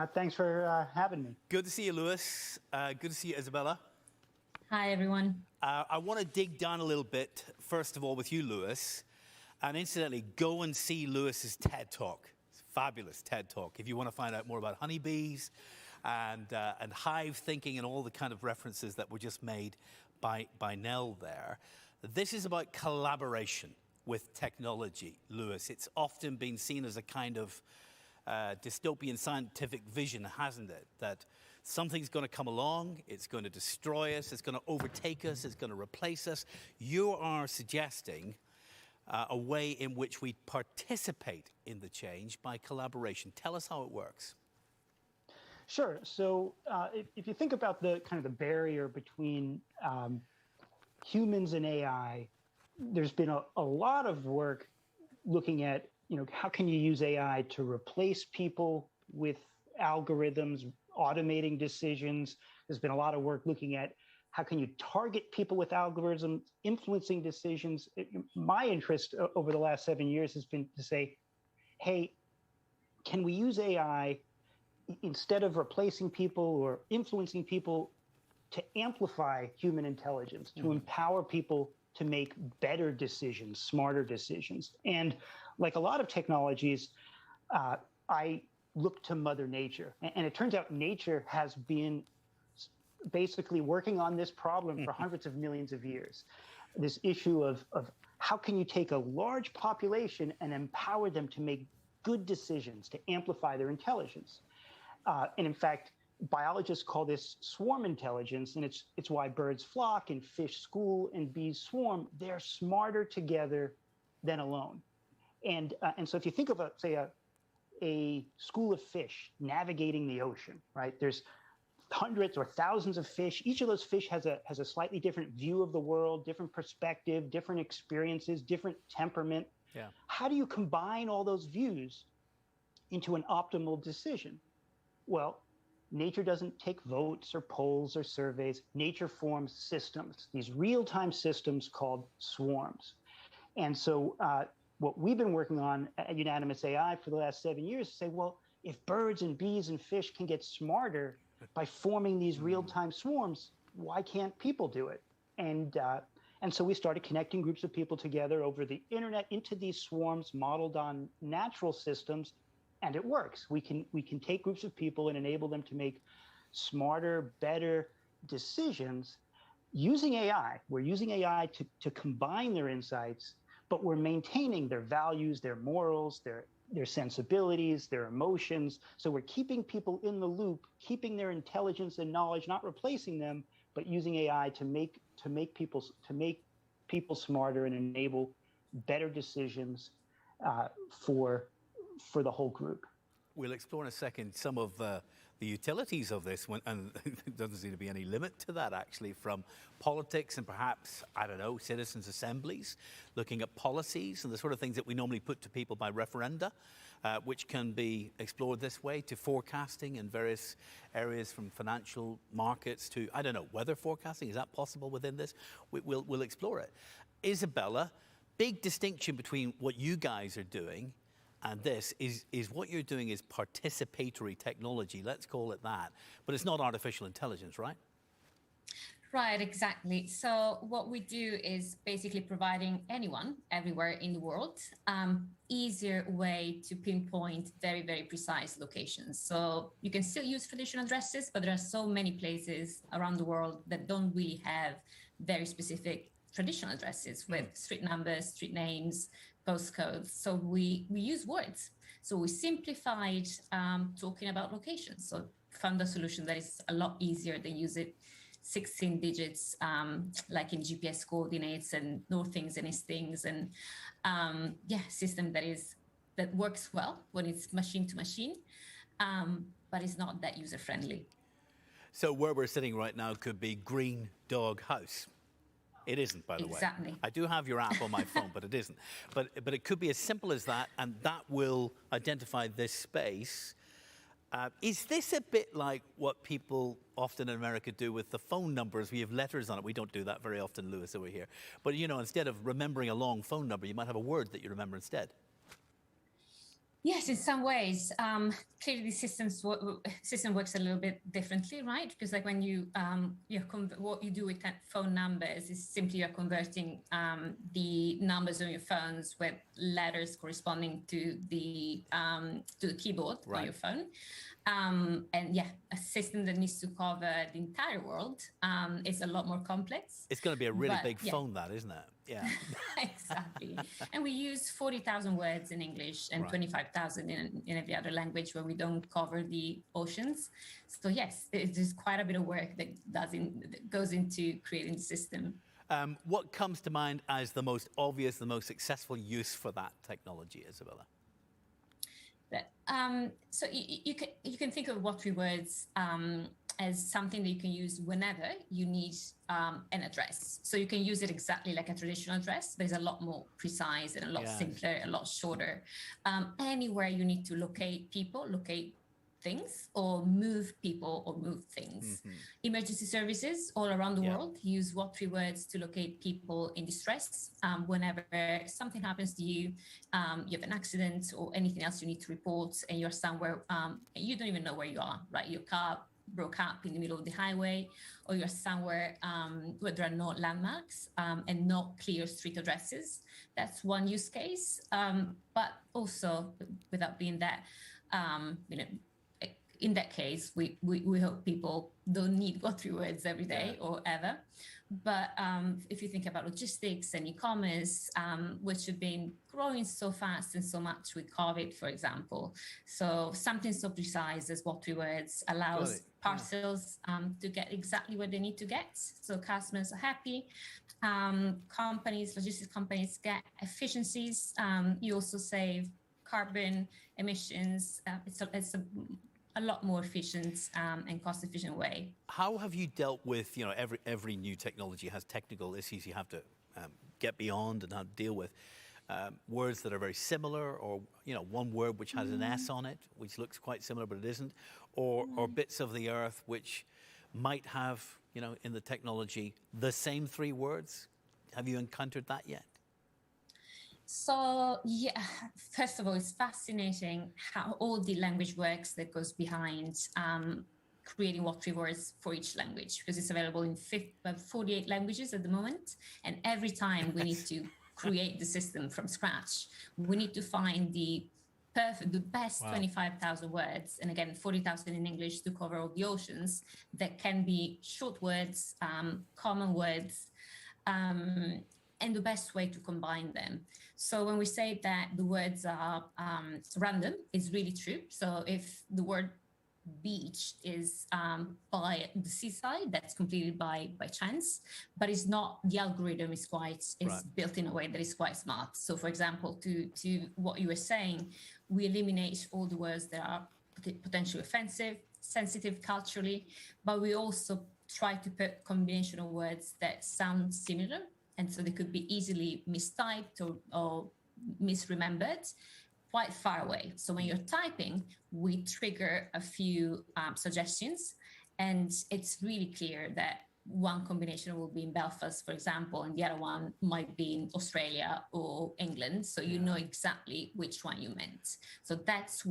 Thanks for having me. Good to see you, Lewis. Good to see you, Isabella. Hi, everyone. I want to dig down a little bit, first of all, with you, Lewis. And incidentally, go and see Lewis's TED Talk. It's a fabulous TED Talk. If you want to find out more about honeybees and hive thinking and all the kind of references that were just made by Nell there. This is about collaboration with technology, Lewis. It's often been seen as a kind of dystopian scientific vision, hasn't it? That something's going to come along, it's going to destroy us, it's going to overtake us, it's going to replace us. You are suggesting a way in which we participate in the change by collaboration. Tell us how it works. Sure. So if you think about the kind of the barrier between humans and AI, there's been a lot of work looking at, how can you use AI to replace people with algorithms, automating decisions. There's been a lot of work looking at how can you target people with algorithms, influencing decisions. My interest over the last 7 years has been to say, hey, can we use AI instead of replacing people or influencing people to amplify human intelligence, to empower people to make better decisions, smarter decisions. And like a lot of technologies, I look to Mother Nature. And it turns out nature has been basically working on this problem for hundreds of millions of years. This issue of how can you take a large population and empower them to make good decisions, to amplify their intelligence. And in fact, biologists call this swarm intelligence, and it's why birds flock and fish school and bees swarm. They're smarter together than alone. And so if you think of a school of fish navigating the ocean, right? There's hundreds or thousands of fish. Each of those fish has a slightly different view of the world, different perspective, different experiences, different temperament. Yeah. How do you combine all those views into an optimal decision? Well, nature doesn't take votes or polls or surveys. Nature forms systems, these real-time systems called swarms. And so what we've been working on at Unanimous AI for the last 7 years is say, well, if birds and bees and fish can get smarter by forming these real-time swarms, why can't people do it? And so we started connecting groups of people together over the internet into these swarms modeled on natural systems. And it works. We can take groups of people and enable them to make smarter, better decisions using AI. We're using AI to combine their insights, but we're maintaining their values, their morals, their sensibilities, their emotions. So we're keeping people in the loop, keeping their intelligence and knowledge, not replacing them, but using AI to make people smarter and enable better decisions for the whole group. We'll explore in a second some of the utilities of this, and there doesn't seem to be any limit to that, actually, from politics and perhaps, I don't know, citizens' assemblies, looking at policies and the sort of things that we normally put to people by referenda, which can be explored this way, to forecasting in various areas, from financial markets to, I don't know, weather forecasting. Is that possible within this? We'll explore it. Isabella, big distinction between what you guys are doing and this is what you're doing is participatory technology, let's call it that. But it's not artificial intelligence, right? Right, exactly. So what we do is basically providing anyone, everywhere in the world, easier way to pinpoint very, very precise locations. So you can still use traditional addresses, but there are so many places around the world that don't really have very specific traditional addresses with street numbers, street names, postcodes. So we use words. So we simplified talking about locations. So found a solution that is a lot easier than use it 16 digits, like in GPS coordinates and northings and eastings, and system that works well when it's machine to machine, but it's not that user friendly. So where we're sitting right now could be Green Dog House. It isn't, by the way. Exactly. I do have your app on my phone, but it isn't. But it could be as simple as that, and that will identify this space. Is this a bit like what people often in America do with the phone numbers? We have letters on it. We don't do that very often, Lewis, over here. But, instead of remembering a long phone number, you might have a word that you remember instead. Yes, in some ways. Clearly, the system works a little bit differently, right? Because like when what you do with phone numbers is simply you're converting the numbers on your phones with letters corresponding to the keyboard on your phone. And yeah, a system that needs to cover the entire world is a lot more complex. It's going to be a really big phone, that, isn't it? Yeah. Exactly. And we use 40,000 words in English and 25,000 in every other language where we don't cover the oceans. So yes, there's quite a bit of work that goes into creating the system. What comes to mind as the most obvious, the most successful use for that technology, Isabella? So you can think of what three words as something that you can use whenever you need an address. So you can use it exactly like a traditional address, but it's a lot more precise and a lot simpler, a lot shorter. Anywhere you need to locate people, locate things, or move people or move things. Emergency services all around the world use what three words to locate people in distress. Whenever something happens to you, you have an accident or anything else you need to report, and you're somewhere, you don't even know where you are, right? Your car broke up in the middle of the highway, or you're somewhere where there are no landmarks and no clear street addresses. That's one use case. But also, without being that, in that case, we hope people don't need what three words every day or ever. But if you think about logistics and e-commerce, which have been growing so fast and so much with COVID, for example, so something so precise as what three words allows parcels to get exactly where they need to get. So customers are happy. Logistics companies get efficiencies. You also save carbon emissions. It's a lot more efficient and cost-efficient way. How have you dealt with, every new technology has technical issues you have to get beyond and have to deal with. Words that are very similar, or, one word which has an S on it, which looks quite similar but it isn't, or bits of the earth which might have, in the technology, the same three words. Have you encountered that yet? So, yeah, first of all, it's fascinating how all the language works that goes behind creating what three words for each language, because it's available in 48 languages at the moment. And every time we need to create the system from scratch, we need to find the best 25,000 words, and again, 40,000 in English to cover all the oceans, that can be short words, common words, and the best way to combine them. So when we say that the words are random, it's really true. So if the word beach is by the seaside, that's completed by chance, but it's not, the algorithm is built in a way that is quite smart. So for example, to what you were saying, we eliminate all the words that are potentially offensive, sensitive culturally, but we also try to put combination of words that sound similar, and so they could be easily mistyped or misremembered quite far away. So when you're typing, we trigger a few suggestions, and it's really clear that one combination will be in Belfast, for example, and the other one might be in Australia or England. So you know exactly which one you meant. So that's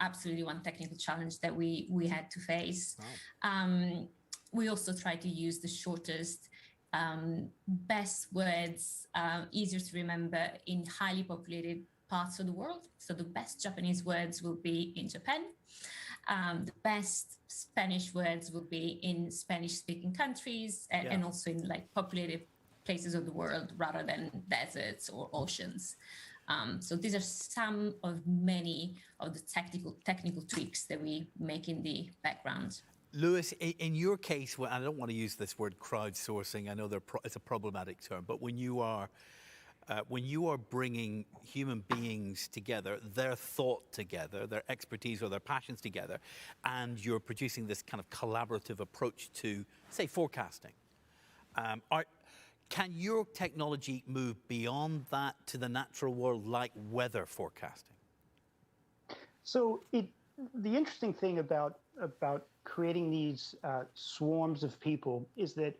absolutely one technical challenge that we had to face. Wow. We also try to use the shortest, best words, easier to remember in highly populated parts of the world. So the best Japanese words will be in Japan. The best Spanish words will be in Spanish-speaking countries, and also in populated places of the world rather than deserts or oceans. So these are some of many of the technical tweaks that we make in the background. Lewis, in your case, I don't want to use this word crowdsourcing. I know it's a problematic term, but when you are bringing human beings together, their thought together, their expertise or their passions together, and you're producing this kind of collaborative approach to, say, forecasting, can your technology move beyond that to the natural world, like weather forecasting? So the interesting thing about creating these swarms of people is that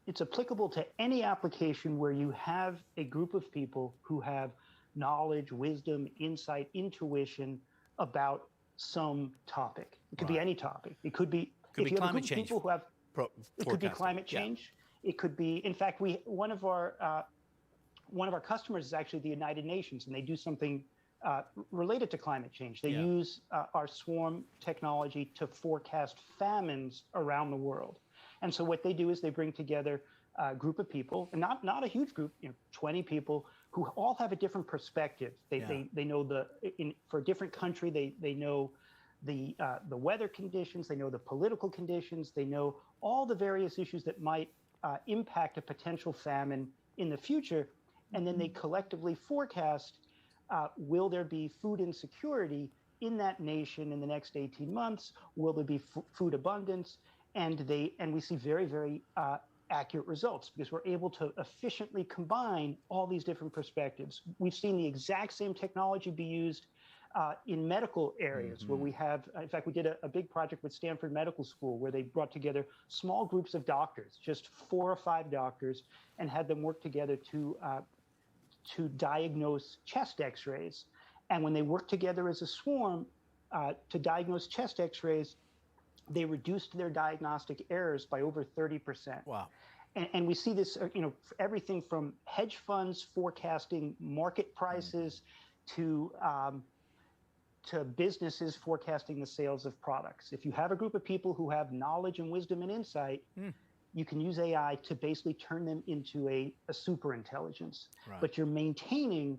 it's applicable to any application where you have a group of people who have knowledge, wisdom, insight, intuition about some topic. It could be any topic. It could be Could if be you have a climate group of change. people who have it could be Forecasting. climate change. It could be, in fact, one of our customers is actually the United Nations, and they do something related to climate change. They use our swarm technology to forecast famines around the world. And so what they do is they bring together a group of people, and not a huge group, 20 people, who all have a different perspective. They know for a different country, they know the weather conditions, they know the political conditions, they know all the various issues that might impact a potential famine in the future. And then they collectively forecast, will there be food insecurity in that nation in the next 18 months? Will there be food abundance? And we see very, very accurate results because we're able to efficiently combine all these different perspectives. We've seen the exact same technology be used in medical areas where we have, in fact, we did a big project with Stanford Medical School where they brought together small groups of doctors, just 4 or 5 doctors, and had them work together to diagnose chest x-rays. And when they worked together as a swarm to diagnose chest x-rays, they reduced their diagnostic errors by over 30%. Wow. And we see this, everything from hedge funds forecasting market prices to businesses forecasting the sales of products. If you have a group of people who have knowledge and wisdom and insight, you can use AI to basically turn them into a super intelligence. Right. But you're maintaining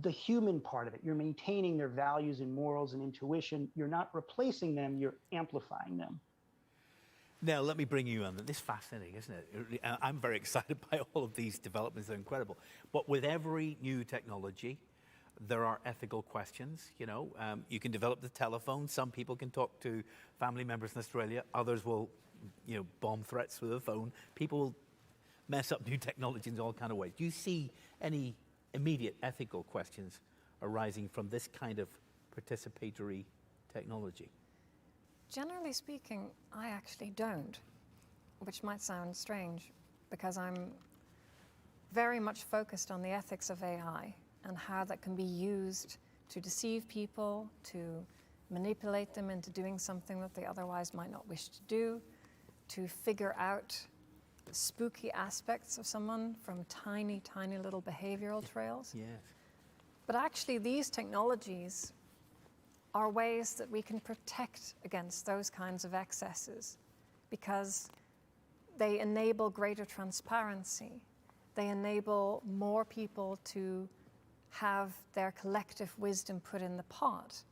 the human part of it. You're maintaining their values and morals and intuition. You're not replacing them, you're amplifying them. Now, let me bring you on. This is fascinating, isn't it? I'm very excited by all of these developments. They're incredible. But with every new technology, there are ethical questions. You can develop the telephone. Some people can talk to family members in Australia. Others will, bomb threats through the phone. People will mess up new technology in all kind of ways. Do you see any immediate ethical questions arising from this kind of participatory technology? Generally speaking, I actually don't, which might sound strange because I'm very much focused on the ethics of AI and how that can be used to deceive people, to manipulate them into doing something that they otherwise might not wish to do, to figure out spooky aspects of someone from tiny, tiny little behavioral trails. Yes. But actually, these technologies are ways that we can protect against those kinds of excesses because they enable greater transparency. They enable more people to have their collective wisdom put in the pot.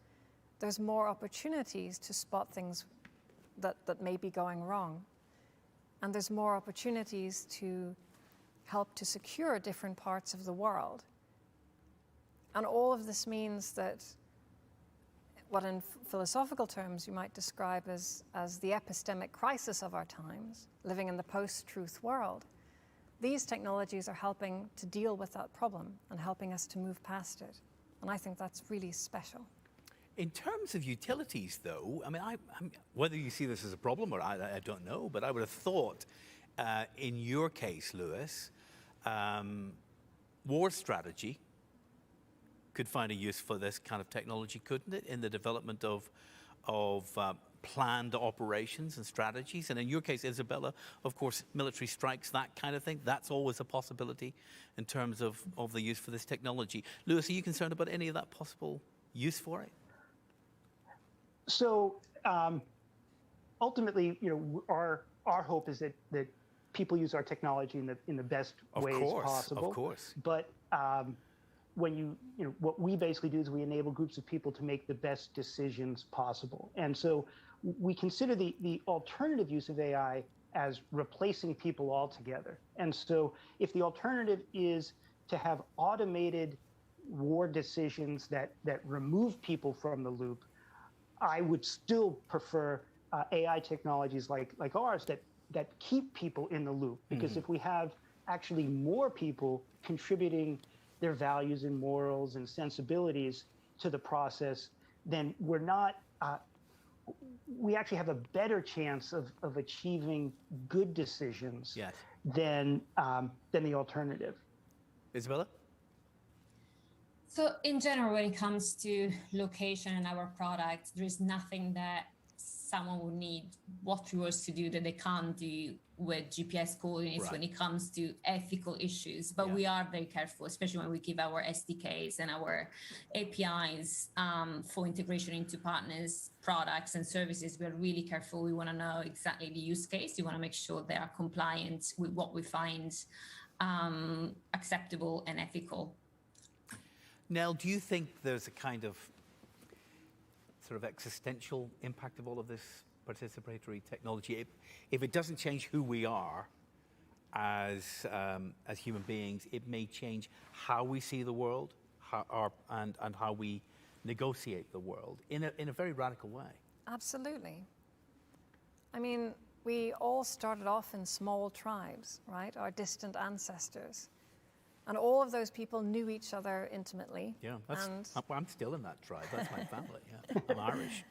There's more opportunities to spot things that may be going wrong. And there's more opportunities to help to secure different parts of the world. And all of this means that what in philosophical terms you might describe as the epistemic crisis of our times, living in the post-truth world, these technologies are helping to deal with that problem and helping us to move past it. And I think that's really special. In terms of utilities, though, I mean, whether you see this as a problem or I don't know, but I would have thought, in your case, Lewis, war strategy could find a use for this kind of technology, couldn't it, in the development of planned operations and strategies? And in your case, Isabella, of course, military strikes, that kind of thing, that's always a possibility in terms of the use for this technology. Lewis, are you concerned about any of that possible use for it? So ultimately, our hope is that people use our technology in the best ways possible. Of course. But when what we basically do is we enable groups of people to make the best decisions possible. And so we consider the alternative use of AI as replacing people altogether. And so if the alternative is to have automated war decisions that remove people from the loop, I would still prefer AI technologies like ours that keep people in the loop. Because if we have actually more people contributing their values and morals and sensibilities to the process, then we actually have a better chance of achieving good decisions than the alternative. Isabella? So in general, when it comes to location and our products, there is nothing that someone would need watchers to do that they can't do with GPS coordinates Right. when it comes to ethical issues. But Yeah. we are very careful, especially when we give our SDKs and our APIs for integration into partners' products and services. We're really careful. We want to know exactly the use case. We want to make sure they are compliant with what we find acceptable and ethical. Nell, do you think there's a kind of sort of existential impact of all of this participatory technology? If it doesn't change who we are as human beings, it may change how we see the world, and how we negotiate the world in a very radical way. Absolutely. I mean, we all started off in small tribes, right? Our distant ancestors. And all of those people knew each other intimately. Yeah, and I'm still in that tribe. That's my family. Yeah, I'm Irish.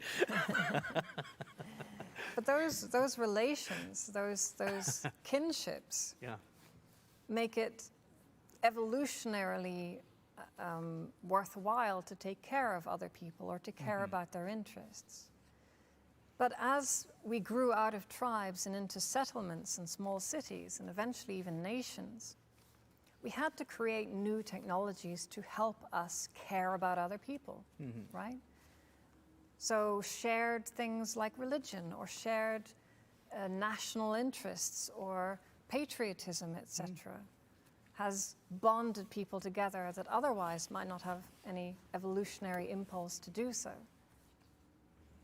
But those relations, those kinships, Yeah. make it evolutionarily worthwhile to take care of other people or to care about their interests. But as we grew out of tribes and into settlements and small cities and eventually even nations, we had to create new technologies to help us care about other people, right? So shared things like religion or shared national interests or patriotism, etc., has bonded people together that otherwise might not have any evolutionary impulse to do so.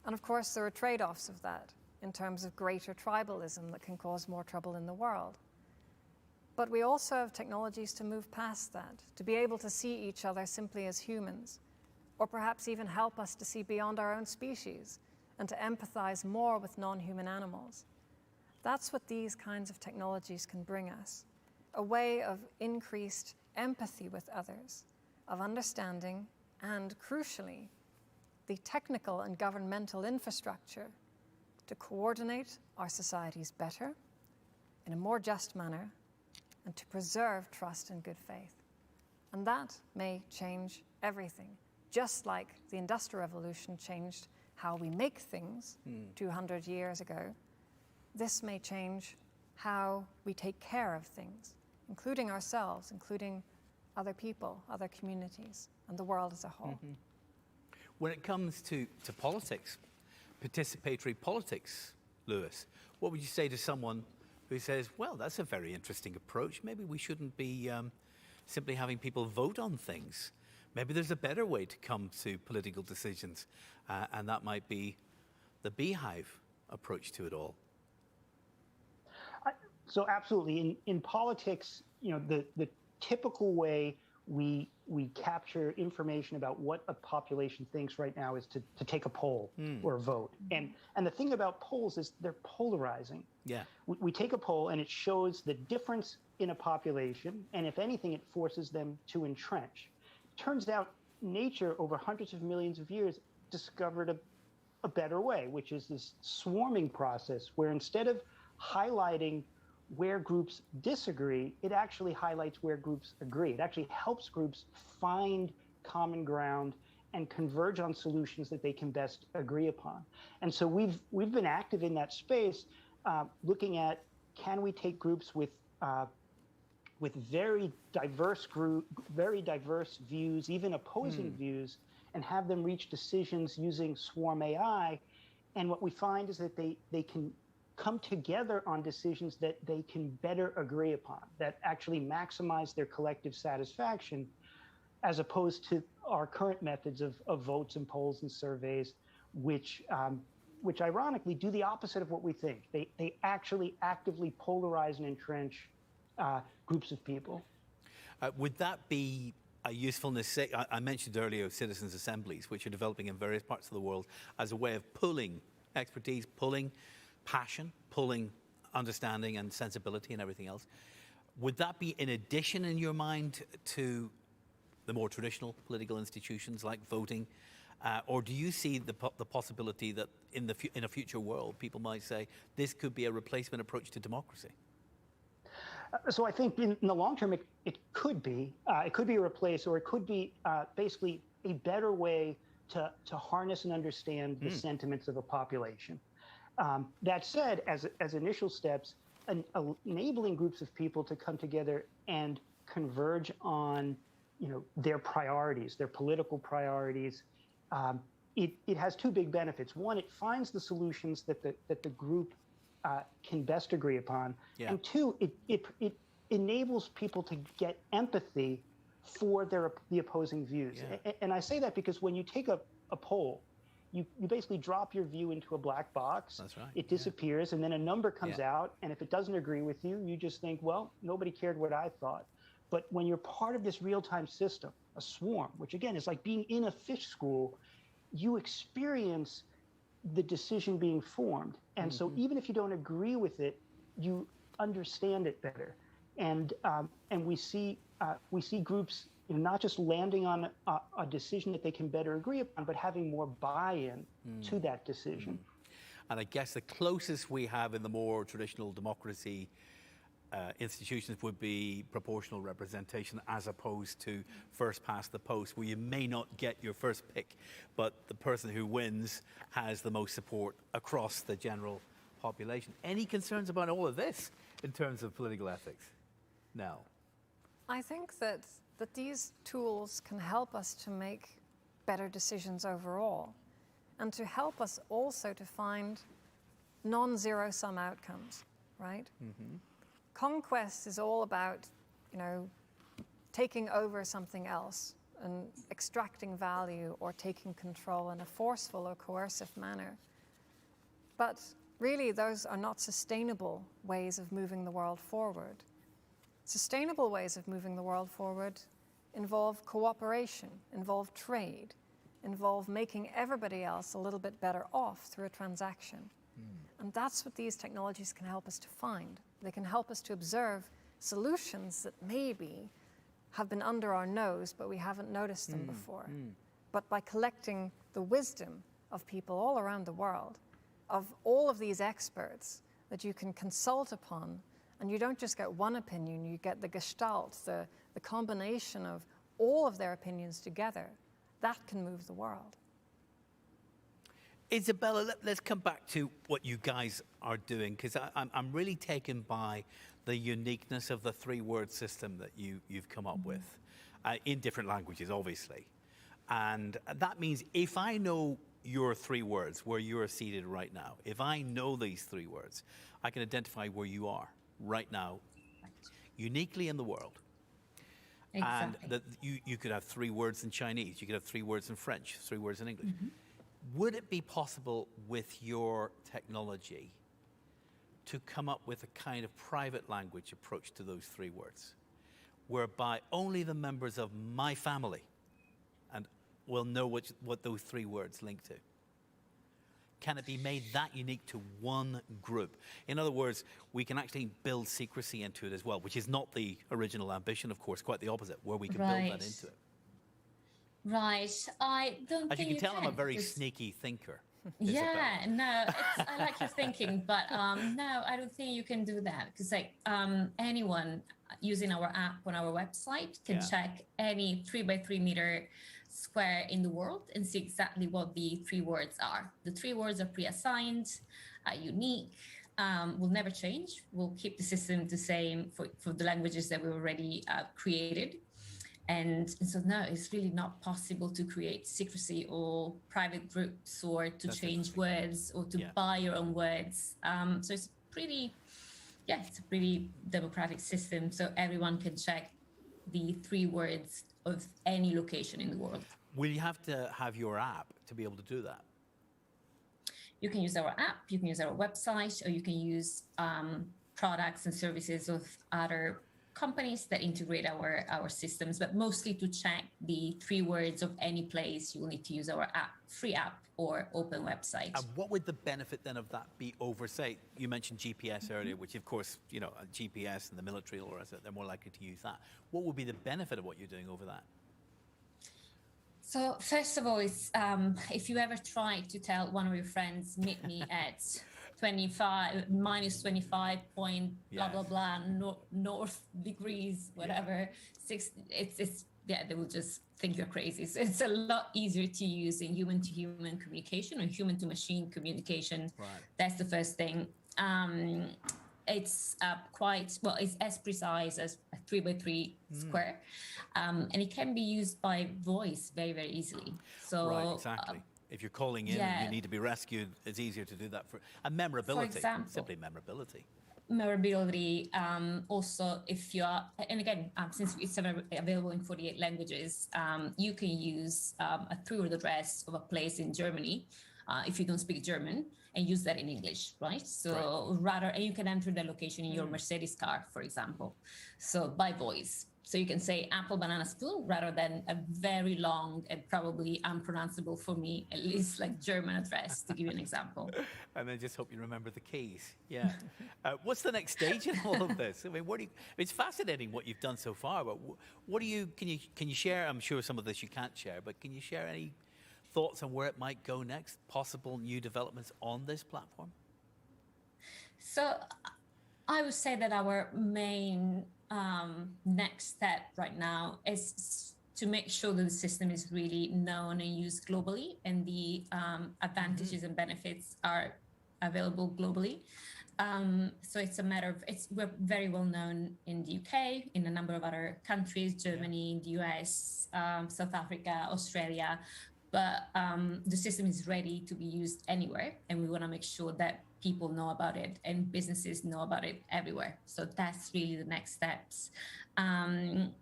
And of course, there are trade-offs of that in terms of greater tribalism that can cause more trouble in the world. But we also have technologies to move past that, to be able to see each other simply as humans, or perhaps even help us to see beyond our own species and to empathize more with non-human animals. That's what these kinds of technologies can bring us, a way of increased empathy with others, of understanding, and crucially, the technical and governmental infrastructure to coordinate our societies better, in a more just manner, and to preserve trust and good faith. And that may change everything. Just like the Industrial Revolution changed how we make things 200 years ago, this may change how we take care of things, including ourselves, including other people, other communities, and the world as a whole. When it comes to politics, participatory politics, Lewis, what would you say to someone who says, well, that's a very interesting approach. Maybe we shouldn't be simply having people vote on things. Maybe there's a better way to come to political decisions, and that might be the beehive approach to it all. So absolutely, in politics, the typical way we capture information about what a population thinks right now is to take a poll or a vote. And the thing about polls is they're polarizing. Yeah. We take a poll and it shows the difference in a population, and if anything, it forces them to entrench. Turns out nature over hundreds of millions of years discovered a better way, which is this swarming process where instead of highlighting where groups disagree, it actually highlights where groups agree. It actually helps groups find common ground and converge on solutions that they can best agree upon. And so we've been active in that space, looking at, can we take groups with very diverse views, even opposing views, and have them reach decisions using Swarm AI. And what we find is that they can come together on decisions that they can better agree upon, that actually maximize their collective satisfaction, as opposed to our current methods of votes and polls and surveys, which ironically do the opposite of what we think. They actually actively polarize and entrench groups of people. Would that be a usefulness? I mentioned earlier citizens' assemblies, which are developing in various parts of the world as a way of pulling expertise, pulling passion, pulling understanding and sensibility and everything else. Would that be in addition in your mind to the more traditional political institutions like voting? Or do you see the possibility that in a future world, people might say this could be a replacement approach to democracy? So I think in the long term, it could be. It could be a replace, or it could be basically a better way to harness and understand the sentiments of a population. That said, as initial steps, enabling groups of people to come together and converge on, their priorities, their political priorities, it has two big benefits. One, it finds the solutions that the group can best agree upon, and two, it enables people to get empathy for the opposing views. And I say that because when you take a poll, you basically drop your view into a black box. That's right. It disappears, and then a number comes out, and if it doesn't agree with you, you just think, well, nobody cared what I thought. But when you're part of this real-time system, a swarm, which again is like being in a fish school, you experience the decision being formed. And so even if you don't agree with it, you understand it better. And we see groups not just landing on a decision that they can better agree upon, but having more buy-in to that decision. And I guess the closest we have in the more traditional democracy institutions would be proportional representation, as opposed to first past the post, where you may not get your first pick, but the person who wins has the most support across the general population. Any concerns about all of this in terms of political ethics? No. I think that these tools can help us to make better decisions overall, and to help us also to find non-zero-sum outcomes, right? Conquest is all about, taking over something else and extracting value or taking control in a forceful or coercive manner. But really, those are not sustainable ways of moving the world forward. Sustainable ways of moving the world forward involve cooperation, involve trade, involve making everybody else a little bit better off through a transaction. And that's what these technologies can help us to find. They can help us to observe solutions that maybe have been under our nose, but we haven't noticed them before. But by collecting the wisdom of people all around the world, of all of these experts that you can consult upon, and you don't just get one opinion, you get the gestalt, the combination of all of their opinions together, that can move the world. Isabella, let's come back to what you guys are doing, because I'm really taken by the uniqueness of the three-word system that you've come up with, in different languages, obviously. And that means if I know your three words, where you're seated right now, if I know these three words, I can identify where you are right now, uniquely in the world. Exactly. And that you could have three words in Chinese, you could have three words in French, three words in English. Would it be possible with your technology to come up with a kind of private language approach to those three words, whereby only the members of my family and will know what those three words link to? Can it be made that unique to one group? In other words, we can actually build secrecy into it as well, which is not the original ambition, of course, quite the opposite, where we can build that into it. Right. I don't As think you can tell, I'm a very because- sneaky thinker. Yeah, no, I like your thinking, but no, I don't think you can do that, because anyone using our app on our website can check any 3x3 meter square in the world and see exactly what the three words are. The three words are pre-assigned, unique, will never change. We'll keep the system the same for the languages that we already created. And so no, it's really not possible to create secrecy or private groups, or to change words, or to buy your own words. So it's it's a pretty democratic system. So everyone can check the three words of any location in the world. Will you have to have your app to be able to do that? You can use our app, you can use our website, or you can use products and services of other companies that integrate our systems, but mostly to check the three words of any place, you will need to use our app, free app or open website. And what would the benefit then of that be over, say, you mentioned GPS earlier, which of course, GPS and the military, or they're more likely to use that. What would be the benefit of what you're doing over that? So first of all, it's, if you ever try to tell one of your friends, meet me at 25 minus 25 point blah blah blah north degrees whatever. It's yeah, they will just think you're crazy. So it's a lot easier to use in human to human communication or human to machine communication. Right. That's the first thing. It's quite well, it's as precise as a 3x3 square, and it can be used by voice very, very easily. So right, exactly. If you're calling in and you need to be rescued, it's easier to do that and memorability. For example, simply memorability. Memorability. Also, if you are, and again, since it's available in 48 languages, you can use a through address of a place in Germany if you don't speak German, and use that in English, right? So rather, and you can enter the location in your Mercedes car, for example. So by voice. So you can say apple banana school rather than a very long and probably unpronounceable for me, at least like German address, to give you an example. And then just hope you remember the keys. Yeah. What's the next stage in all of this? I mean, it's fascinating what you've done so far, but can you share, I'm sure some of this you can't share, but can you share any thoughts on where it might go next, possible new developments on this platform? So I would say that our main next step right now is to make sure that the system is really known and used globally, and the advantages and benefits are available globally. So it's a matter of, we're very well known in the UK, in a number of other countries, Germany, the US, South Africa, Australia, but the system is ready to be used anywhere, and we want to make sure that people know about it and businesses know about it everywhere. So that's really the next steps. And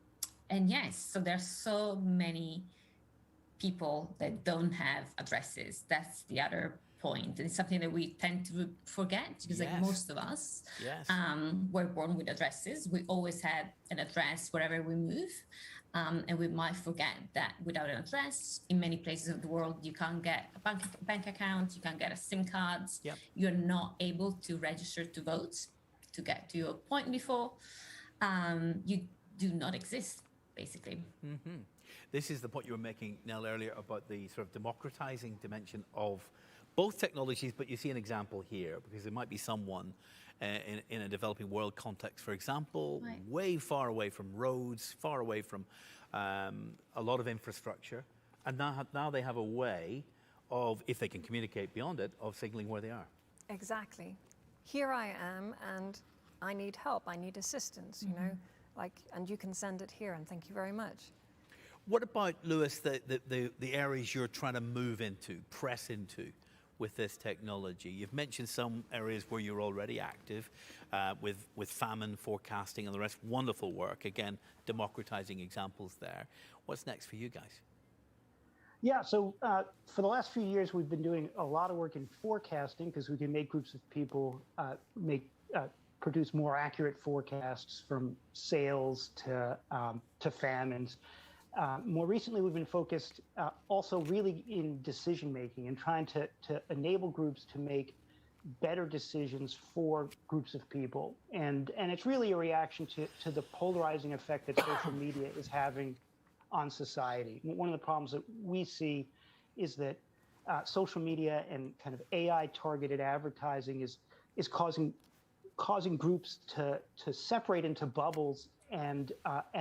yes, so there's so many people that don't have addresses. That's the other point. And it's something that we tend to forget, because like most of us were born with addresses. We always had an address wherever we move. And we might forget that without an address, in many places of the world, you can't get a bank account, you can't get a SIM card, you're not able to register to vote, to get to your point before. You do not exist, basically. Mm-hmm. This is the point you were making, Nell, earlier about the sort of democratizing dimension of both technologies, but you see an example here, because there might be someone in a developing world context, for example, way far away from roads, far away from a lot of infrastructure, and now they have a way of, if they can communicate beyond it, of signaling where they are. Exactly. Here I am, and I need help, I need assistance, you know, and you can send it here, and thank you very much. What about, Lewis, the areas you're trying to move into, press into with this technology? You've mentioned some areas where you're already active with famine forecasting and the rest. Wonderful work. Again, democratizing examples there. What's next for you guys? Yeah, so for the last few years, we've been doing a lot of work in forecasting, because we can make groups of people produce more accurate forecasts from sales to famines. More recently, we've been focused also really in decision making and trying to enable groups to make better decisions for groups of people. And it's really a reaction to the polarizing effect that social media is having on society. One of the problems that we see is that social media and kind of AI targeted advertising is causing groups to separate into bubbles and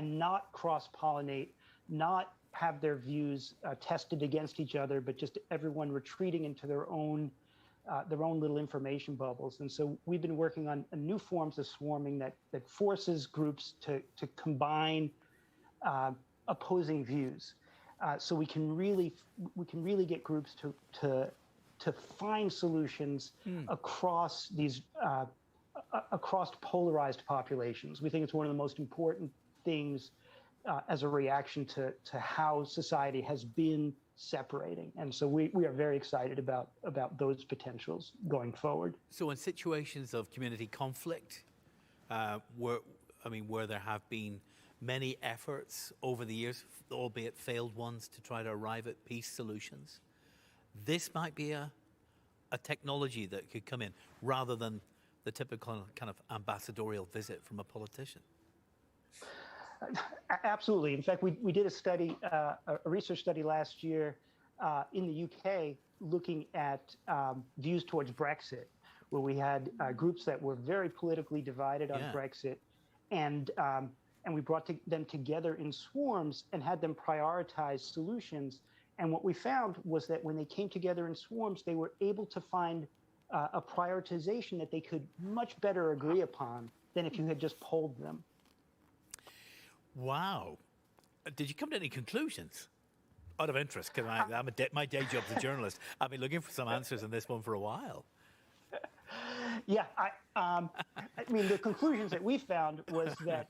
not cross-pollinate, not have their views tested against each other, but just everyone retreating into their own little information bubbles. And so we've been working on new forms of swarming that forces groups to combine opposing views. So we can really get groups to find solutions across these across polarized populations. We think it's one of the most important things as a reaction to how society has been separating. And so we are very excited about those potentials going forward. So in situations of community conflict, where there have been many efforts over the years, albeit failed ones, to try to arrive at peace solutions, this might be a technology that could come in rather than the typical kind of ambassadorial visit from a politician. Absolutely. In fact, we did a study, a research study last year in the UK looking at views towards Brexit, where we had groups that were very politically divided on Brexit, and we brought them together in swarms and had them prioritize solutions. And what we found was that when they came together in swarms, they were able to find a prioritization that they could much better agree upon than if you had just polled them. Wow. Did you come to any conclusions? Out of interest, because my day job's a journalist. I've been looking for some answers on this one for a while. Yeah, I mean, the conclusions that we found was that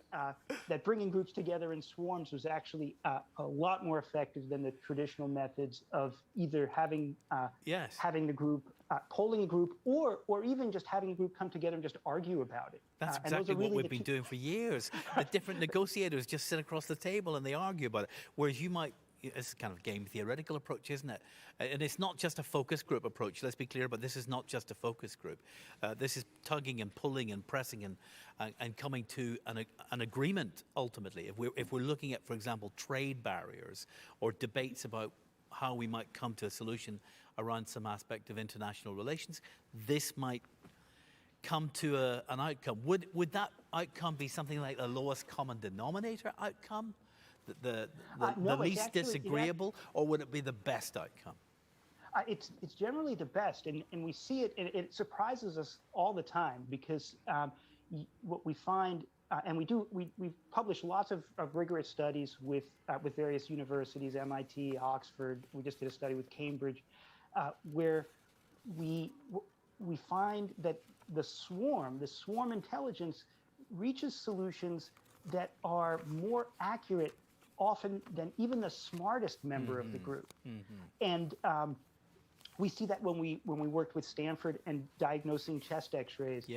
that bringing groups together in swarms was actually a lot more effective than the traditional methods of either having having the group polling a group or even just having a group come together and just argue about it. That's exactly what we've been doing for years. The different negotiators just sit across the table and they argue about it, whereas you might. It's kind of game theoretical approach, isn't it? And it's not just a focus group approach. Let's be clear, but this is not just a focus group. This is tugging and pulling and pressing and coming to an agreement ultimately. If we're looking at, for example, trade barriers or debates about how we might come to a solution around some aspect of international relations, this might come to an outcome. Would that outcome be something like the lowest common denominator outcome? The least disagreeable, or would it be the best outcome? It's generally the best, and we see it, and it surprises us all the time because what we find, and we publish lots of rigorous studies with various universities, MIT, Oxford. We just did a study with Cambridge, where we find that the swarm intelligence reaches solutions that are more accurate often than even the smartest member of the group. And we see that when we worked with Stanford and diagnosing chest X-rays.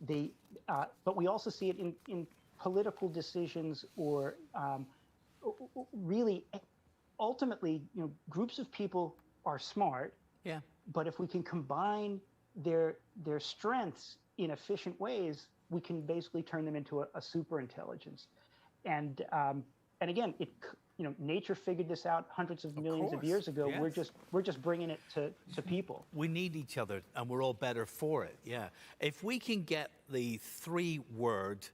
But we also see it in political decisions or really, ultimately, groups of people are smart. But if we can combine their strengths in efficient ways, we can basically turn them into a super intelligence. And again, nature figured this out hundreds of millions of years ago. We're just bringing it to people. We need each other, and we're all better for it. Yeah. If we can get the 3-word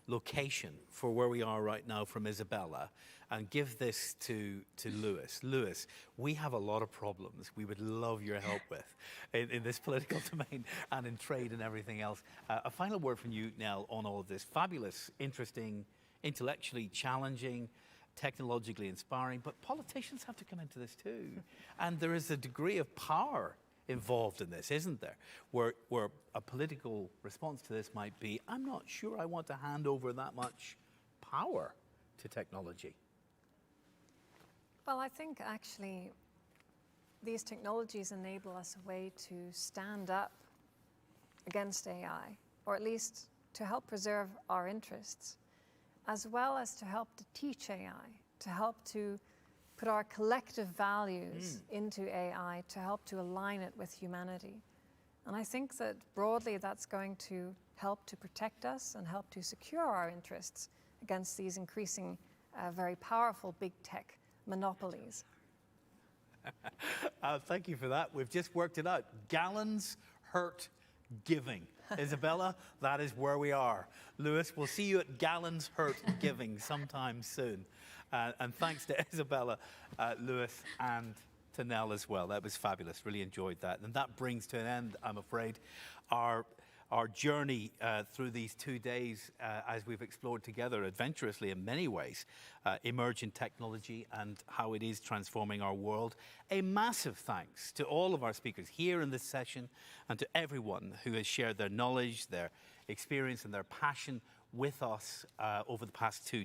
location for where we are right now from Isabella, and give this to Lewis. Lewis, we have a lot of problems we would love your help with in this political domain and in trade and everything else. A final word from you, Nell, on all of this. Fabulous, interesting, intellectually challenging, technologically inspiring, but politicians have to come into this too. And there is a degree of power involved in this, isn't there? Where a political response to this might be, I'm not sure I want to hand over that much power to technology. Well, I think actually these technologies enable us a way to stand up against AI, or at least to help preserve our interests, as well as to help to teach AI, to help to put our collective values into AI, to help to align it with humanity. And I think that broadly that's going to help to protect us and help to secure our interests against these increasing, very powerful big tech monopolies. Thank you for that. We've just worked it out. Gallons hurt giving. Isabella, that is where we are. Lewis, we'll see you at Gallons Hurt Giving sometime soon. And thanks to Isabella, Lewis, and to Nell as well. That was fabulous. Really enjoyed that. And that brings to an end, I'm afraid, our journey through these 2 days as we've explored together adventurously in many ways emerging technology and how it is transforming our world. A massive thanks to all of our speakers here in this session and to everyone who has shared their knowledge, their experience and their passion with us over the past 2